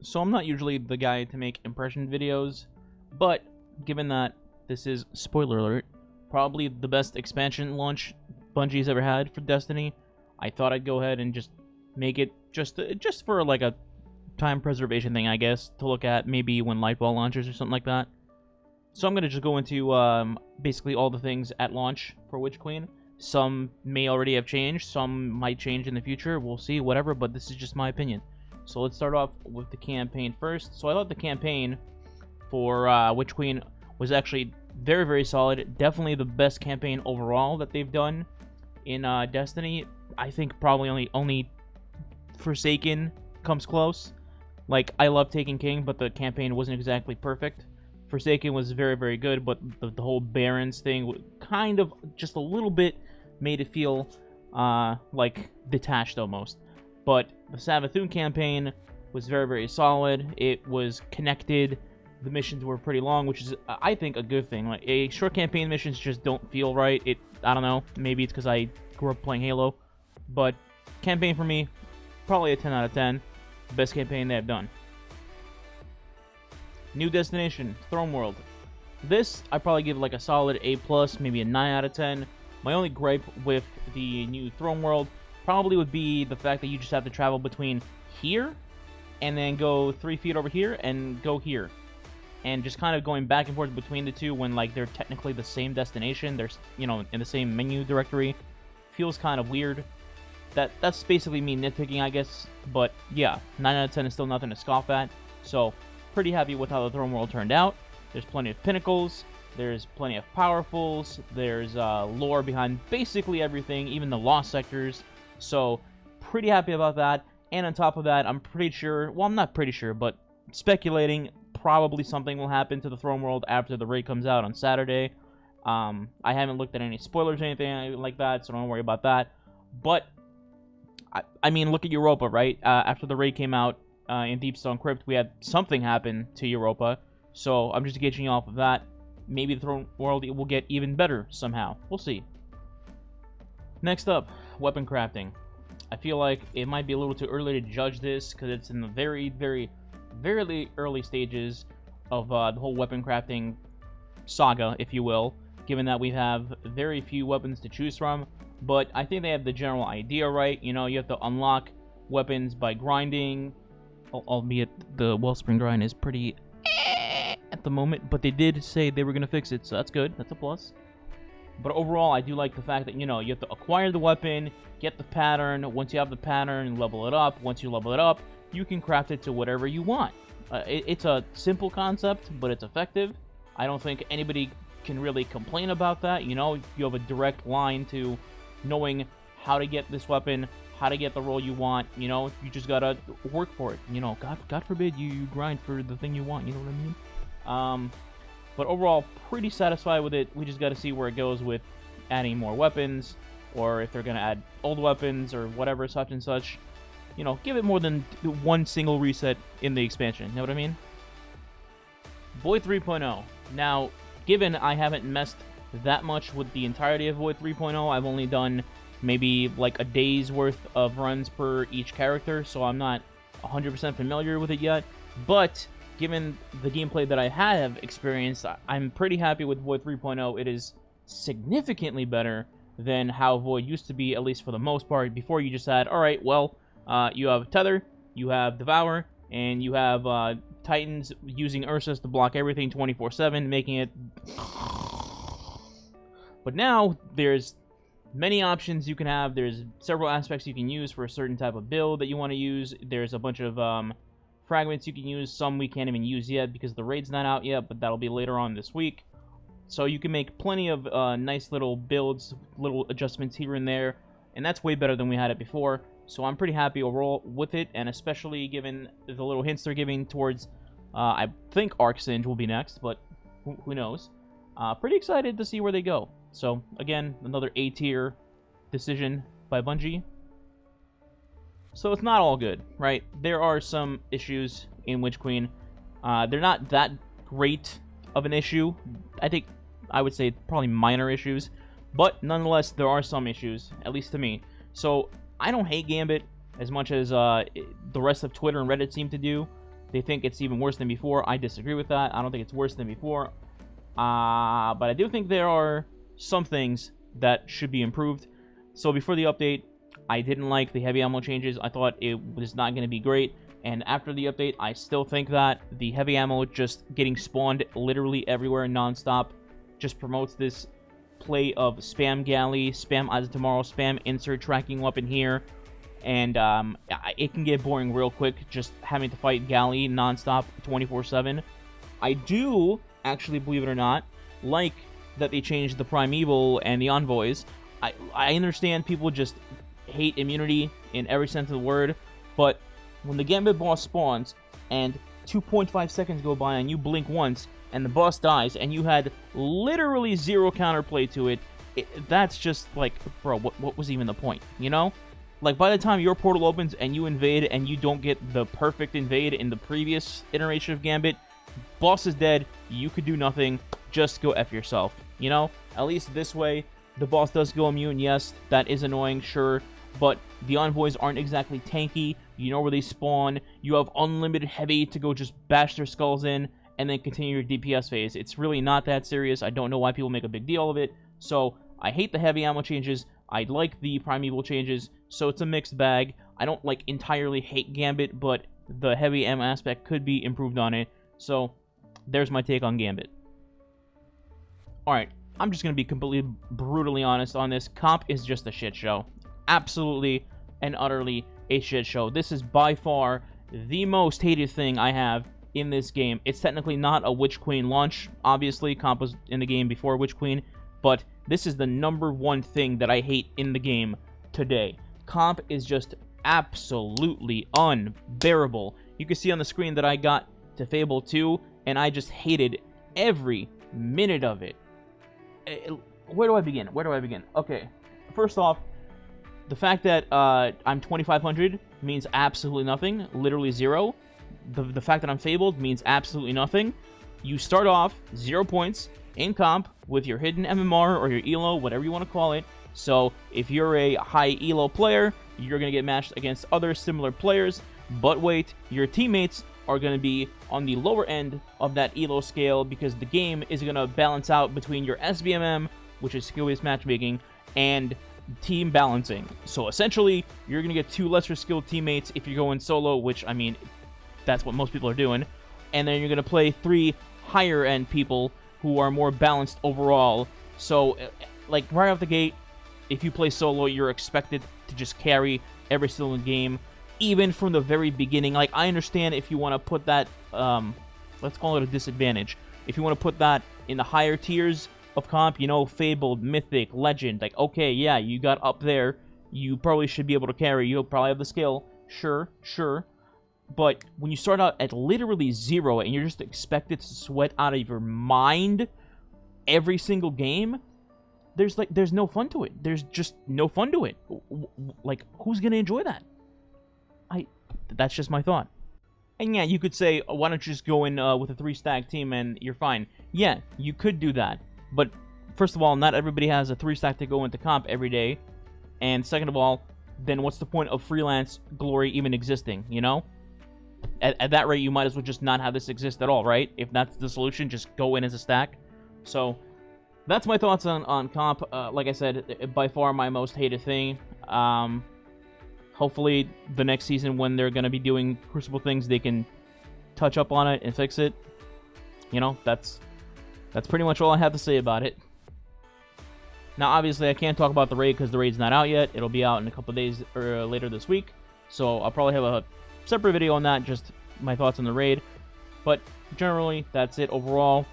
So I'm not usually the guy to make impression videos, but given that this is, spoiler alert, probably the best expansion launch Bungie's ever had for Destiny, I thought I'd go ahead and just make it just for like a time preservation thing, I guess, to look at maybe when Lightfall launches or something like that. So I'm going to just go into basically all the things at launch for Witch Queen. Some may already have changed, some might change in the future, we'll see, whatever, but this is just my opinion. So let's start off with the campaign first. So I thought the campaign for Witch Queen was actually very, very solid. Definitely the best campaign overall that they've done in Destiny. I think probably only Forsaken comes close. Like, I love Taken King, but the campaign wasn't exactly perfect. Forsaken was very, very good, but the whole Barons thing kind of just a little bit made it feel like detached almost. But the Savathûn campaign was very, very solid. It was connected. The missions were pretty long, which is, I think, a good thing. Like, short campaign missions just don't feel right. I don't know. Maybe it's because I grew up playing Halo. But campaign for me, probably a 10 out of 10. Best campaign they've done. New destination, Throne World. This, I probably give like a solid A+, maybe a 9 out of 10. My only gripe with the new Throne World probably would be the fact that you just have to travel between here and then go 3 feet over here and go here. And just kind of going back and forth between the two when like they're technically the same destination. They're, you know, in the same menu directory. Feels kind of weird. That's basically me nitpicking, I guess. But yeah, 9 out of 10 is still nothing to scoff at. So, pretty happy with how the Throne World turned out. There's plenty of pinnacles. There's plenty of powerfuls. There's lore behind basically everything, even the lost sectors. So, pretty happy about that. And on top of that, I'm pretty sure, well, I'm not pretty sure, but speculating probably something will happen to the Throne World after the raid comes out on Saturday. I haven't looked at any spoilers or anything like that, so don't worry about that. But, I mean, look at Europa, right? After the raid came out in Deepstone Crypt, we had something happen to Europa. So, I'm just gauging off of that. Maybe the Throne World will get even better somehow. We'll see. Next up, weapon crafting. I feel like it might be a little too early to judge this because it's in the very, very, very early stages of the whole weapon crafting saga, if you will, given that we have very few weapons to choose from. But I think they have the general idea right. You know, you have to unlock weapons by grinding, albeit the Wellspring grind is pretty at the moment, but they did say they were going to fix it, so that's good. That's a plus. But overall, I do like the fact that, you know, you have to acquire the weapon, get the pattern. Once you have the pattern, level it up. Once you level it up, you can craft it to whatever you want. It's a simple concept, but it's effective. I don't think anybody can really complain about that. You know, you have a direct line to knowing how to get this weapon, how to get the role you want. You know, you just gotta work for it. You know, God forbid you grind for the thing you want. You know what I mean? But overall, pretty satisfied with it. We just got to see where it goes with adding more weapons, or if they're going to add old weapons, or whatever, such and such. You know, give it more than one single reset in the expansion. You know what I mean? Void 3.0. Now, given I haven't messed that much with the entirety of Void 3.0, I've only done maybe like a day's worth of runs per each character, so I'm not 100% familiar with it yet. But given the gameplay that I have experienced, I'm pretty happy with Void 3.0. It is significantly better than how Void used to be, at least for the most part. Before, you just had, alright, well, you have Tether, you have Devour, and you have Titans using Ursus to block everything 24/7, making it... But now, there's many options you can have. There's several aspects you can use for a certain type of build that you want to use. There's a bunch of fragments you can use. Some we can't even use yet because the raid's not out yet, but that'll be later on this week. So you can make plenty of nice little builds, little adjustments here and there, and that's way better than we had it before. So I'm pretty happy overall with it, and especially given the little hints they're giving towards, I think Arc Singe will be next, but who knows. Pretty excited to see where they go. So again, another A-tier decision by Bungie. So it's not all good, right? There are some issues in Witch Queen. They're not that great of an issue. I would say probably minor issues. But nonetheless, there are some issues, at least to me. So I don't hate Gambit as much as the rest of Twitter and Reddit seem to do. They think it's even worse than before. I disagree with that. I don't think it's worse than before. But I do think there are some things that should be improved. So before the update, I didn't like the heavy ammo changes. I thought it was not going to be great. And after the update, I still think that the heavy ammo just getting spawned literally everywhere nonstop just promotes this play of spam galley, spam as of tomorrow, spam insert tracking weapon here. And it can get boring real quick just having to fight galley nonstop 24/7. I do, actually, believe it or not, like that they changed the primeval and the envoys. I understand people just hate immunity in every sense of the word, but when the Gambit boss spawns and 2.5 seconds go by and you blink once and the boss dies and you had literally zero counterplay to it, that's just like, bro, what was even the point, you know? Like, by the time your portal opens and you invade and you don't get the perfect invade in the previous iteration of Gambit, boss is dead, you could do nothing, just go F yourself, you know? At least this way, the boss does go immune, yes, that is annoying, sure, but the envoys aren't exactly tanky, you know where they spawn, you have unlimited heavy to go just bash their skulls in, and then continue your DPS phase. It's really not that serious, I don't know why people make a big deal of it, so I hate the heavy ammo changes, I like the primeval changes, so it's a mixed bag. I don't, like, entirely hate Gambit, but the heavy ammo aspect could be improved on it, so there's my take on Gambit. Alright, I'm just going to be completely brutally honest on this. Comp is just a shit show. Absolutely and utterly a shit show. This is by far the most hated thing I have in this game. It's technically not a Witch Queen launch. Obviously, Comp was in the game before Witch Queen, but this is the #1 thing that I hate in the game today. Comp is just absolutely unbearable. You can see on the screen that I got to Fable 2, and I just hated every minute of it. Where do I begin? Okay, first off, the fact that I'm 2500 means absolutely nothing, literally zero. The fact that I'm fabled means absolutely nothing. You start off 0 points in comp with your hidden MMR or your ELO, whatever you want to call it. So if you're a high ELO player, you're going to get matched against other similar players. But wait, your teammates are going to be on the lower end of that ELO scale because the game is going to balance out between your SBMM, which is skill-based matchmaking, and team balancing. So essentially, you're going to get 2 lesser skilled teammates if you're going solo, which, I mean, that's what most people are doing. And then you're going to play 3 higher end people who are more balanced overall. So, like, right off the gate, if you play solo, you're expected to just carry every single game, even from the very beginning. Like, I understand if you want to put that, let's call it a disadvantage. If you want to put that in the higher tiers of comp, you know, Fabled, Mythic, Legend, like, okay, yeah, you got up there, you probably should be able to carry, you'll probably have the skill, sure, but when you start out at literally 0 and you're just expected to sweat out of your mind every single game, there's no fun to it. There's just no fun to it. Like, who's gonna enjoy that? That's just my thought. And yeah, you could say, oh, why don't you just go in with a 3-stack team and you're fine. Yeah, you could do that. But first of all, not everybody has a 3-stack to go into comp every day. And second of all, then what's the point of freelance glory even existing, you know? At that rate, you might as well just not have this exist at all, right? If that's the solution, just go in as a stack. So, that's my thoughts on comp. Like I said, by far my most hated thing. Hopefully, the next season when they're going to be doing Crucible things, they can touch up on it and fix it. You know, that's pretty much all I have to say about it. Now, obviously, I can't talk about the raid because the raid's not out yet. It'll be out in a couple days or later this week. So, I'll probably have a separate video on that, just my thoughts on the raid. But generally, that's it overall.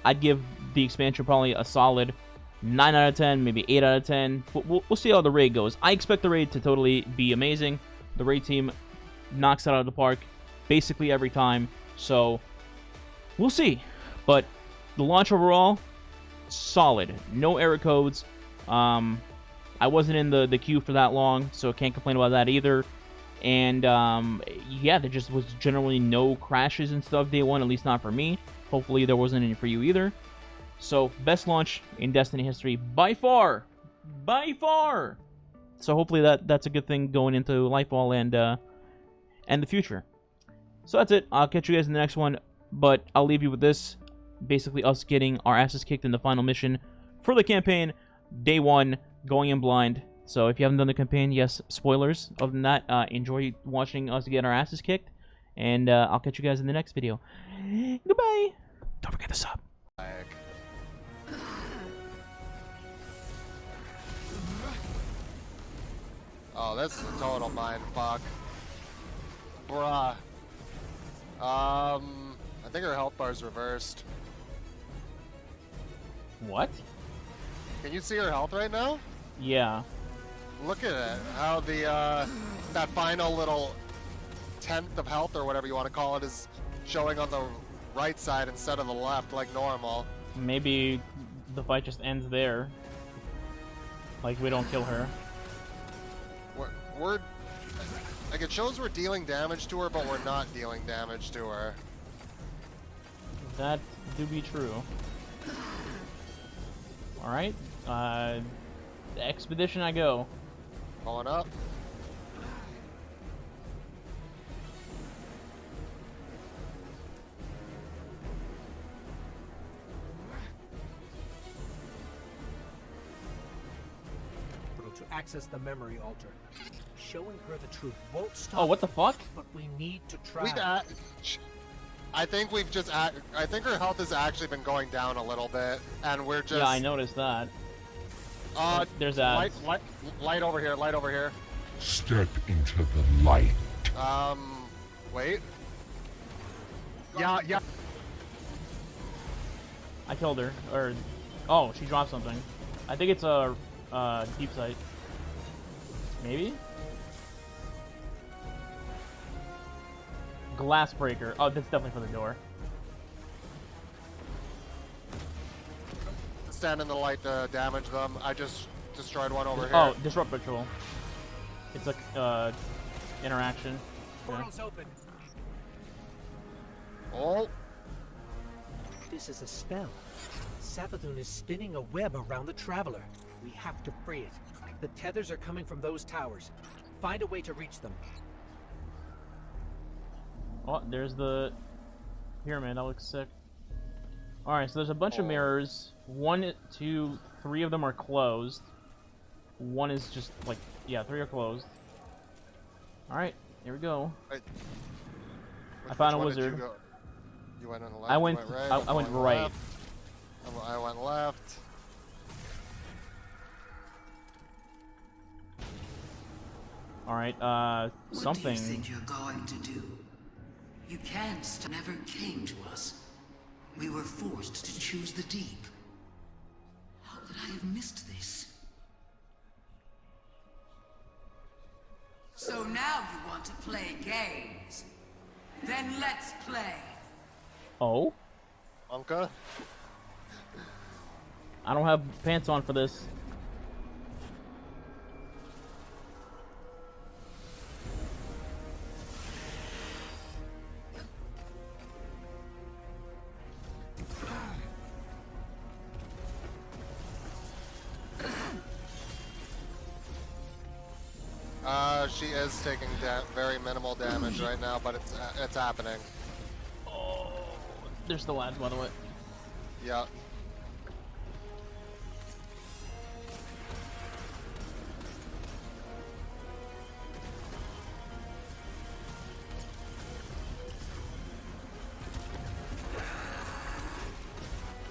I'd give the expansion probably a solid 9 out of 10, maybe 8 out of 10. We'll see how the raid goes. I expect the raid to totally be amazing. The raid team knocks it out of the park basically every time. So, we'll see. But the launch overall, solid. No error codes. I wasn't in the queue for that long, so I can't complain about that either. And, yeah, there just was generally no crashes and stuff day one, at least not for me. Hopefully there wasn't any for you either. So, best launch in Destiny history by far. By far! So hopefully that's a good thing going into Lightfall and the future. So that's it. I'll catch you guys in the next one, but I'll leave you with this. Basically, us getting our asses kicked in the final mission for the campaign, day 1, going in blind. So if you haven't done the campaign, yes, spoilers. Other than that, enjoy watching us get our asses kicked, and I'll catch you guys in the next video. Goodbye. Don't forget to sub. Oh, this is a total mindfuck. Bruh. I think her health bar's reversed. What? Can you see her health right now? Yeah. Look at it. How the, that final little tenth of health or whatever you want to call it is showing on the right side instead of the left like normal. Maybe the fight just ends there. Like, we don't kill her. We're like, it shows we're dealing damage to her, but we're not dealing damage to her. That do be true. Alright, the expedition I go. Pulling up. To access the memory altar. Showing her the truth won't stop. Oh, what the fuck? But we need to try. I think we've just. I think her health has actually been going down a little bit, and we're just. Yeah, I noticed that. There's ads. Light over here. Light over here. Step into the light. Wait. Yeah. I killed her. Or, oh, she dropped something. I think it's a deep sight. Maybe? Glass breaker. Oh, that's definitely for the door. Stand in the light to damage them. I just destroyed one over here. Oh, disrupt ritual. It's like interaction. Portal's open. Oh. This is a spell. Savathun is spinning a web around the traveler. We have to free it. The tethers are coming from those towers. Find a way to reach them. Oh, there's the pyramid. That looks sick. Alright, so there's a bunch of mirrors. 1, 2, 3 of them are closed. One is just like, yeah, 3 are closed. Alright, here we go. I found a wizard. You went on the left. I went right. I went right. I went left. Alright, something. What do you think you're going to do? You can't. Never came to us. We were forced to choose the deep. How could I have missed this? So now you want to play games? Then let's play. Oh? Unka? I don't have pants on for this. She is taking very minimal damage right now, but it's happening. Oh, there's the lads, by the way. Yeah.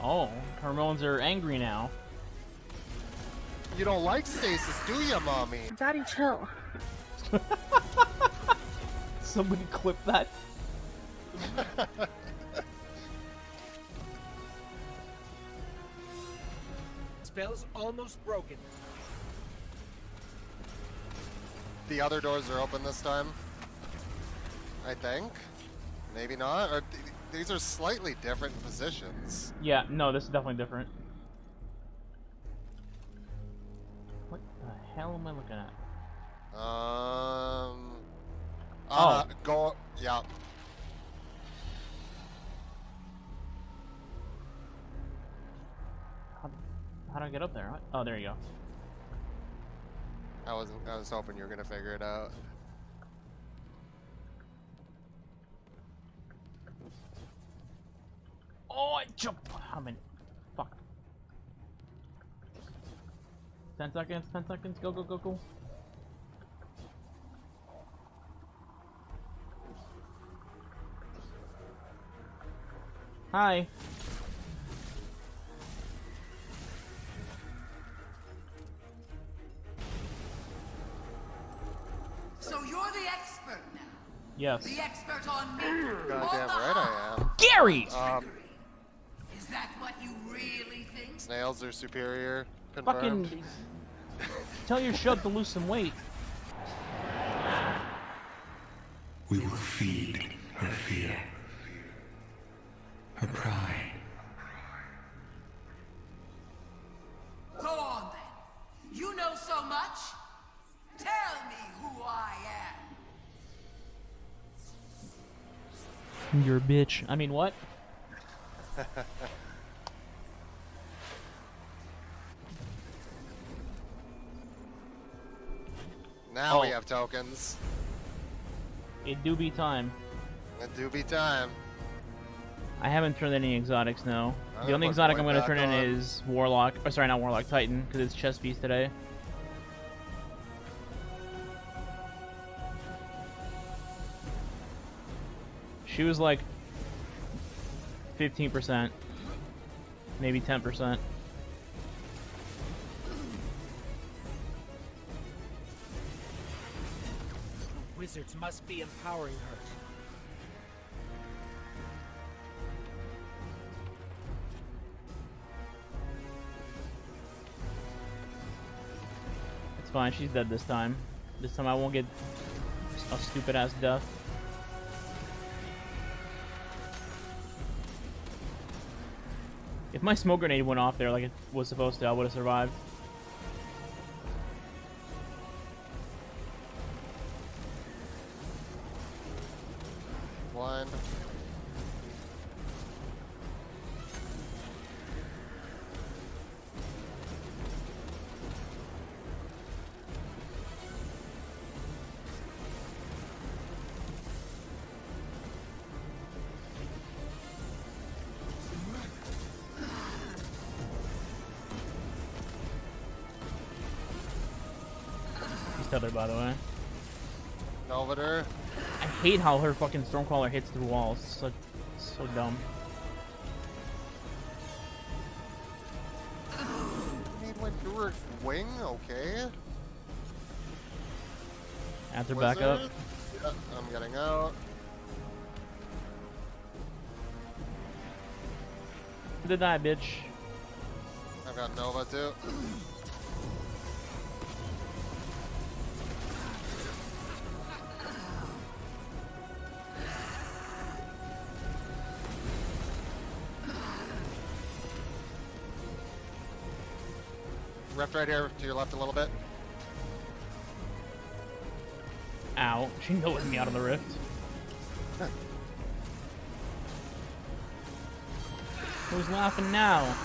Oh, hormones are angry now. You don't like stasis, do you, mommy? Daddy, chill. Somebody clip that. Spell's almost broken. The other doors are open this time. I think. Maybe not. Or these are slightly different positions. Yeah, no, this is definitely different. What the hell am I looking at? Go. Yeah. How do I get up there? Oh, there you go. I was hoping you were gonna figure it out. Oh, I jumped. How many? Fuck. 10 seconds, 10 seconds. Go, go, go, go. Hi. So you're the expert now. Yes. The expert on me. Goddamn right I am. Gary! Is that what you really think? Snails are superior. Confirmed. Fucking tell your shub to lose some weight. We will feed her fear, her pride. Go on then. You know so much. Tell me who I am. You're a bitch. I mean, what? Now we Oh. have tokens. It do be time. It do be time. I haven't turned any exotics, no. I'm The only gonna put exotic I'm Void gonna back turn in on. is Warlock. Or sorry, not Warlock, Titan, because it's chest piece today. She was like 15%, maybe 10%. Wizards must be empowering her. It's fine, she's dead this time. This time I won't get a stupid ass death. If my smoke grenade went off there like it was supposed to, I would have survived. Blind. She's tethered, by the way. Novator. I hate how her fucking Stormcaller hits through walls. It's so dumb. Need went through her wing, okay. After back up. Wizard? Yeah, I'm getting out. Did die, bitch. I've got Nova too. Rift right here to your left a little bit. Ow. She knows me out of the rift. Who's laughing now?